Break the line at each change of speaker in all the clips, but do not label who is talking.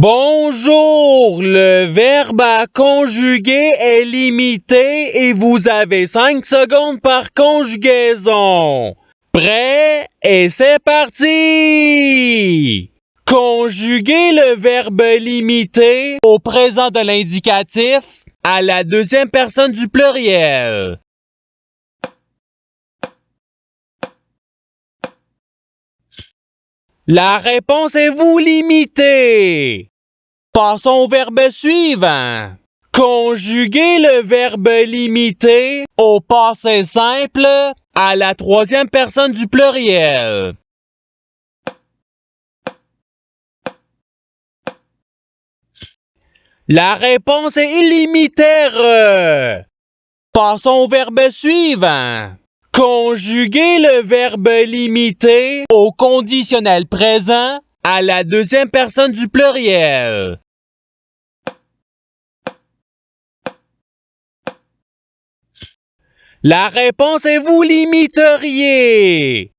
Bonjour, le verbe à conjuguer est limité et vous avez 5 secondes par conjugaison. Prêt? Et c'est parti! Conjuguer le verbe limité au présent de l'indicatif à la deuxième personne du pluriel. La réponse est vous limiter. Passons au verbe suivant. Conjuguer le verbe limiter au passé simple à la troisième personne du pluriel. La réponse est illimitaire. Passons au verbe suivant. Conjuguer le verbe limiter au conditionnel présent à la deuxième personne du pluriel. La réponse est vous limiteriez.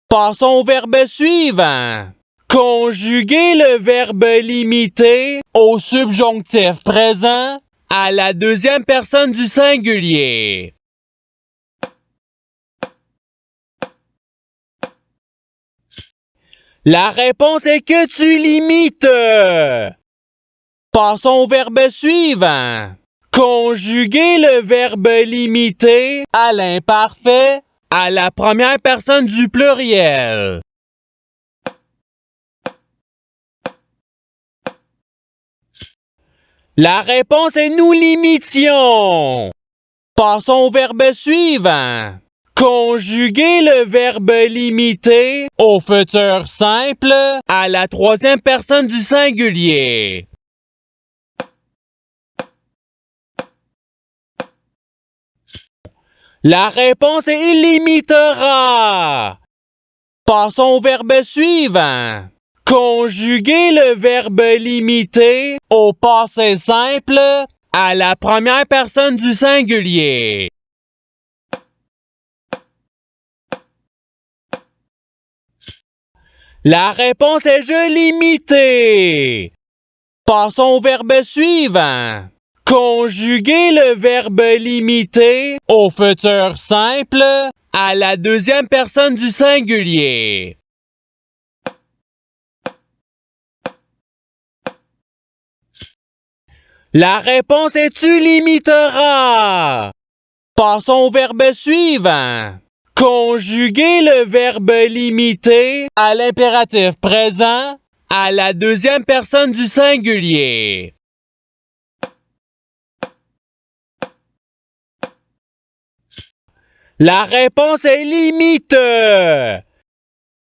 Passons au verbe suivant. Conjuguer le verbe limiter au subjonctif présent à la deuxième personne du singulier. La réponse est que tu limites. Passons au verbe suivant. Conjuguer le verbe limiter à l'imparfait à la première personne du pluriel. La réponse est nous limitions. Passons au verbe suivant. Conjuguer le verbe limiter au futur simple à la troisième personne du singulier. La réponse est illimitera. Passons au verbe suivant. Conjuguer le verbe limiter au passé simple à la première personne du singulier. La réponse est je limiter. Passons au verbe suivant. Conjuguer le verbe limiter au futur simple à la deuxième personne du singulier. La réponse est tu limiteras. Passons au verbe suivant. Conjuguer le verbe limiter à l'impératif présent à la deuxième personne du singulier. La réponse est limite.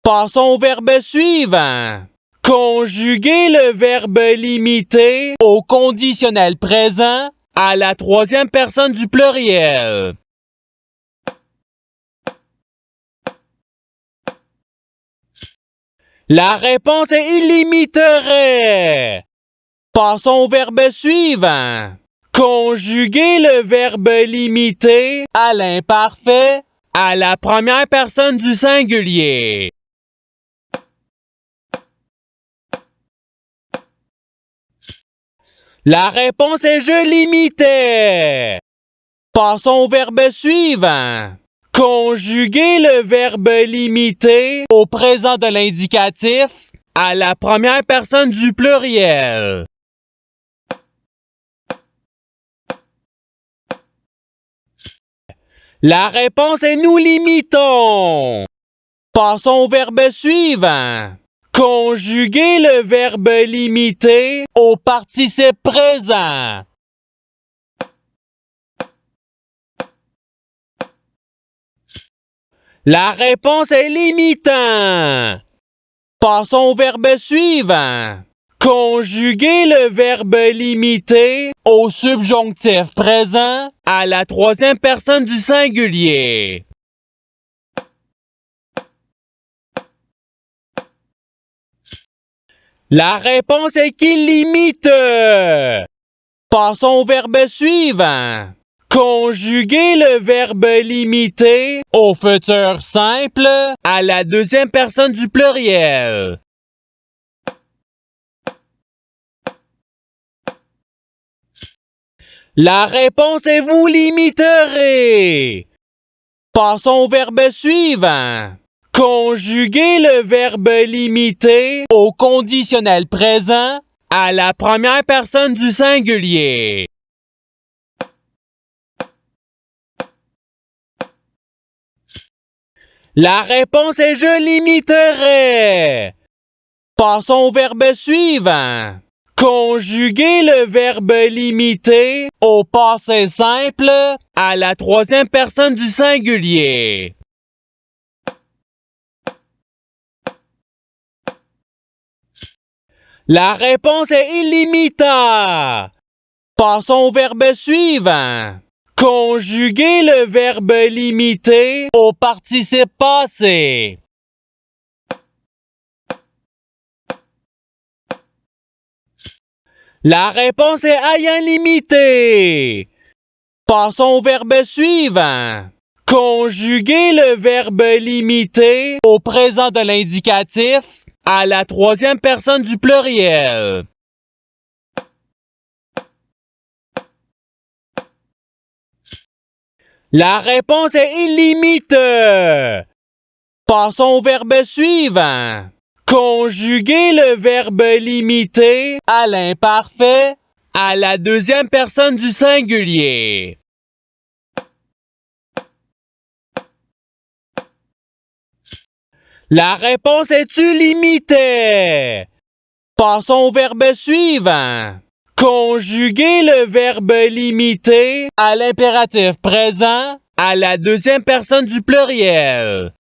Passons au verbe suivant. Conjuguer le verbe limiter au conditionnel présent à la troisième personne du pluriel. La réponse est illimiterait. Passons au verbe suivant. Conjuguer le verbe limiter à l'imparfait à la première personne du singulier. La réponse est je limitais. Passons au verbe suivant. Conjuguer le verbe limiter au présent de l'indicatif à la première personne du pluriel. La réponse est nous limitons. Passons au verbe suivant. Conjuguer le verbe limiter au participe présent. La réponse est limitant. Passons au verbe suivant. Conjuguer le verbe limiter au subjonctif présent à la troisième personne du singulier. La réponse est qu'il limite. Passons au verbe suivant. Conjuguer le verbe limiter au futur simple à la deuxième personne du pluriel. La réponse est vous limiterez. Passons au verbe suivant. Conjuguez le verbe limiter au conditionnel présent à la première personne du singulier. La réponse est je limiterai. Passons au verbe suivant. Conjuguez le verbe limiter au passé simple à la troisième personne du singulier. La réponse est illimita. Passons au verbe suivant. Conjuguez le verbe limiter au participe passé. La réponse est ayant limité. Passons au verbe suivant. Conjuguez le verbe limiter au présent de l'indicatif à la troisième personne du pluriel. La réponse est illimité. Passons au verbe suivant. Conjuguez le verbe limiter à l'imparfait à la deuxième personne du singulier. La réponse est tu limité. Passons au verbe suivant. Conjuguez le verbe limiter à l'impératif présent à la deuxième personne du pluriel.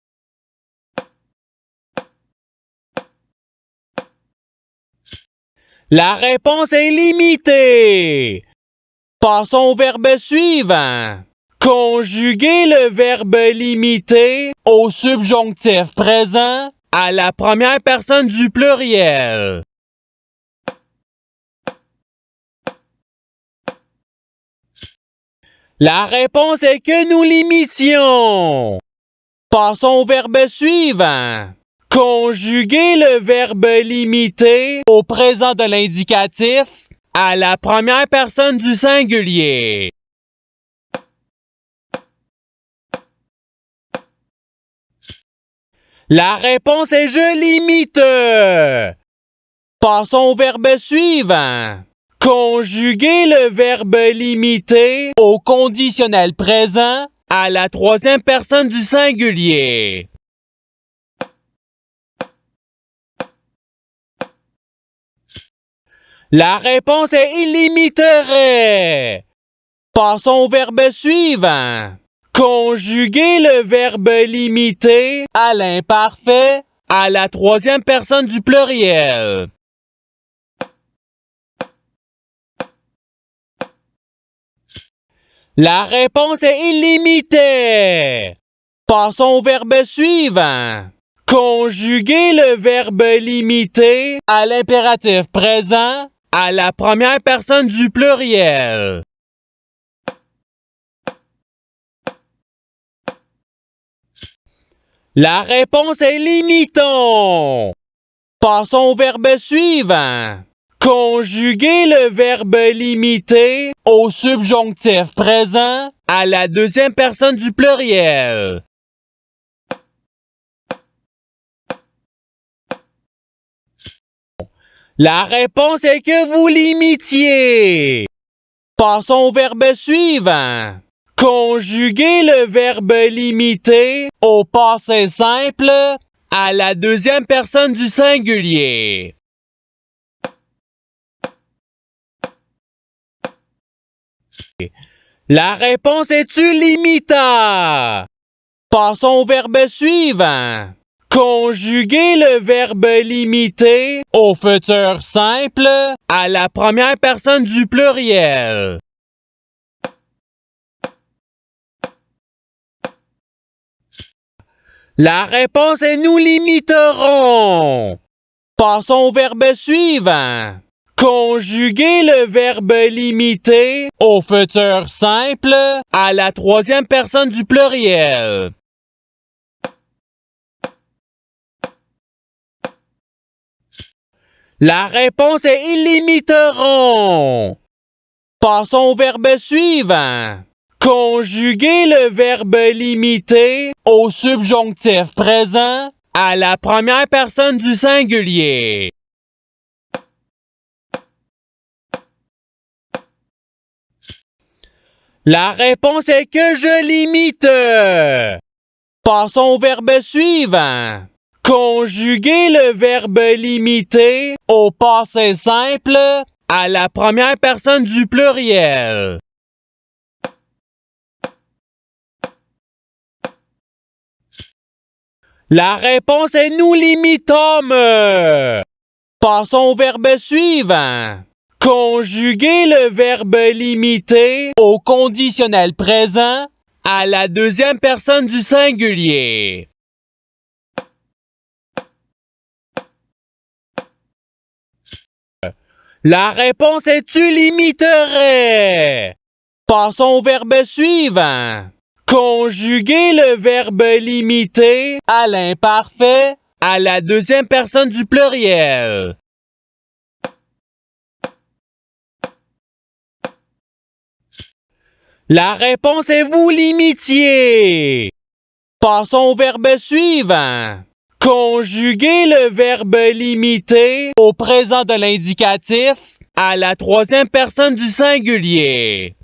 La réponse est limitée. Passons au verbe suivant. Conjuguez le verbe limiter au subjonctif présent à la première personne du pluriel. La réponse est que nous limitions. Passons au verbe suivant. Conjuguez le verbe limiter au présent de l'indicatif à la première personne du singulier. La réponse est je limite. Passons au verbe suivant. Conjuguez le verbe limiter au conditionnel présent à la troisième personne du singulier. La réponse est illimiterait. Passons au verbe suivant. Conjuguez le verbe limiter à l'imparfait à la troisième personne du pluriel. La réponse est illimitée. Passons au verbe suivant. Conjuguez le verbe limiter à l'impératif présent à la première personne du pluriel. La réponse est limiton. Passons au verbe suivant. Conjuguez le verbe limiter au subjonctif présent à la deuxième personne du pluriel. La réponse est que vous limitiez. Passons au verbe suivant. Conjuguez le verbe limiter au passé simple à la deuxième personne du singulier. La réponse est tu limita. Passons au verbe suivant. Conjuguez le verbe limiter au futur simple à la première personne du pluriel. La réponse est nous limiterons. Passons au verbe suivant. Conjuguez le verbe limiter au futur simple à la troisième personne du pluriel. La réponse est ils limiteront. Passons au verbe suivant. Conjuguer le verbe limité au subjonctif présent à la première personne du singulier. La réponse est que je limite. Passons au verbe suivant. Conjuguer le verbe limité au passé simple à la première personne du pluriel. La réponse est nous limitâmes. Passons au verbe suivant. Conjuguer le verbe limité au conditionnel présent à la deuxième personne du singulier. La réponse est tu limiterais. Passons au verbe suivant. Conjuguer le verbe limité à l'imparfait à la deuxième personne du pluriel. La réponse est vous limitiez. Passons au verbe suivant. Conjuguer le verbe limité au présent de l'indicatif à la troisième personne du singulier.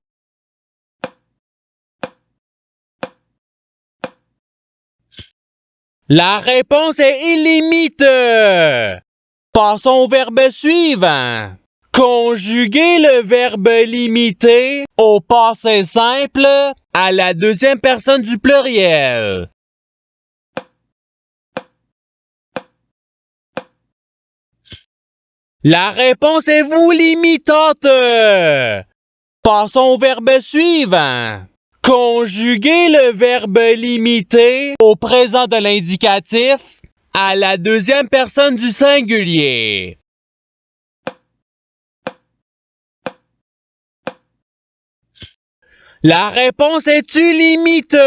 La réponse est il limite. Passons au verbe suivant. Conjuguer le verbe limité au passé simple à la deuxième personne du pluriel. La réponse est vous limitante. Passons au verbe suivant. Conjuguer le verbe limité au présent de l'indicatif à la deuxième personne du singulier. La réponse est tu limite.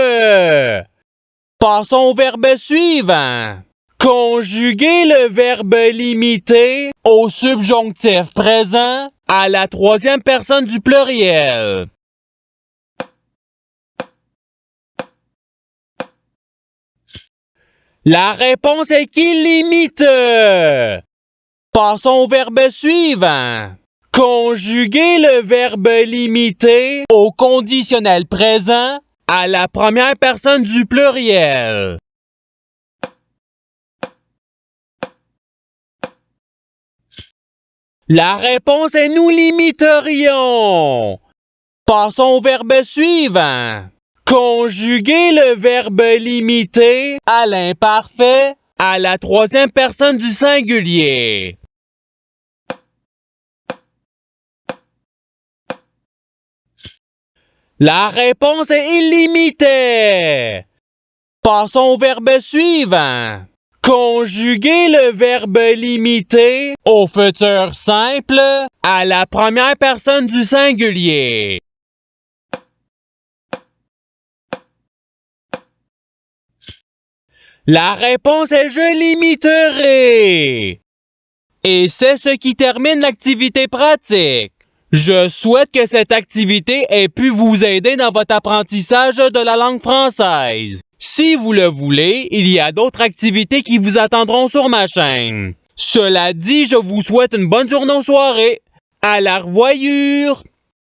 Passons au verbe suivant. Conjuguer le verbe limité au subjonctif présent à la troisième personne du pluriel. La réponse est qu'il limite. Passons au verbe suivant. Conjuguer le verbe limité au conditionnel présent à la première personne du pluriel. La réponse est nous limiterions. Passons au verbe suivant. Conjuguer le verbe limité à l'imparfait à la troisième personne du singulier. La réponse est illimité. Passons au verbe suivant. Conjuguer le verbe limité au futur simple à la première personne du singulier. La réponse est je limiterai. Et c'est ce qui termine l'activité pratique. Je souhaite que cette activité ait pu vous aider dans votre apprentissage de la langue française. Si vous le voulez, il y a d'autres activités qui vous attendront sur ma chaîne. Cela dit, je vous souhaite une bonne journée ou soirée. À la revoyure!